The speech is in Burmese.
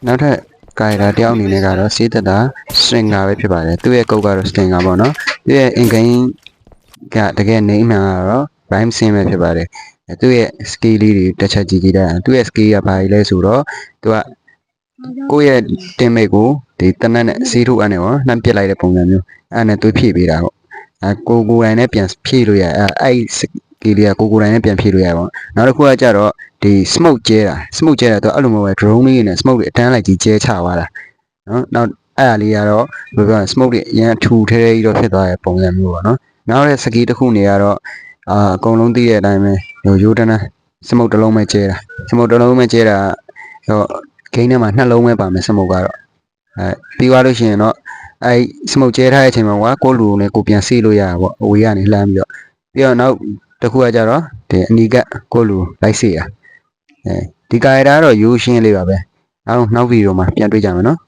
နောက်ထပ်ကာရီတာတယောက်အနေနဲ့ကတော့စေးသက်တာ stringer ပဲဖြစ်ပါတယ်သူ့ရဲ့ကုတ်ကတော့ stringer ပေါ့နော်သူ့ရဲ့ in game ကတကယ်နေမှန်ကတော့ rhyme sim ပဲဖြစ်ပါတယ်သူ့ရဲ့ skill လေးတွေတစ်ချက်ကြည့်ကြည့်လိုက်သူ့ရဲ့ skill ကဘာကြီးလဲဆိုတော့သူကကိုယ့်ရဲ့ teammate ကိုဒီတနက်နဲ့စီးထုတ်အနေနဲ့လှမ်းပစ်လိုက်တဲ့ပုံစံမျိုးအဲ့နဲ့သွေးဖြည့်ပေးတာပေါ့ကိုယ်တိုင်နဲ့ပြန်ဖြည့်လို့ရအဲ့ skill လေးကကိုယ်တိုင်နဲ့ပြန်ဖြည့်လို့ရပါတော့နောက်တစ်ခုကကြတော့ဒီ smoke ကျဲတာသူအဲ့လိုမျိုးပဲ drone လေးနဲ့ smoke တွေအတန်းလိုက်ကြီးကျဲချသွားတာနော်နောက်အဲ့ဒါလေးကတော့ဘယ်လိုပြောလဲ smoke တွေအရင်ထူထဲကြီးတော့ဖြစ်သွားတဲ့ပုံစံမျိုးပေါ့နော်နောက်တဲ့ skill တစ်ခုနေရတော့အကုန်လုံးသိတဲ့အတိုင်းပဲရိုးတန်း smoke တစ်လုံးပဲကျဲတာ smoke တစ်လုံးပဲကျဲတာတော့ game ထဲမှာနှလုံးပဲပါမယ် smoke ကတော့ပြီးသွားလို့ရှိရင်တော့အဲ့ smoke ကျဲထားတဲ့အချိန်မှာကွာကိုလူနဲ့ကိုပြန်စီးလို့ရတာပေါ့အဝေးကနေလှမ်းပြီးတော့နောက်တစ်ခုကကြတော့ဒီအနီကကိုလူလိုက်စီတာဒီကာရီတာကတော့ရိုးရှင်းလေးပါပဲနောက်ဗီဒီယိုမှာပြန်တွေ့ကြမယ်နော်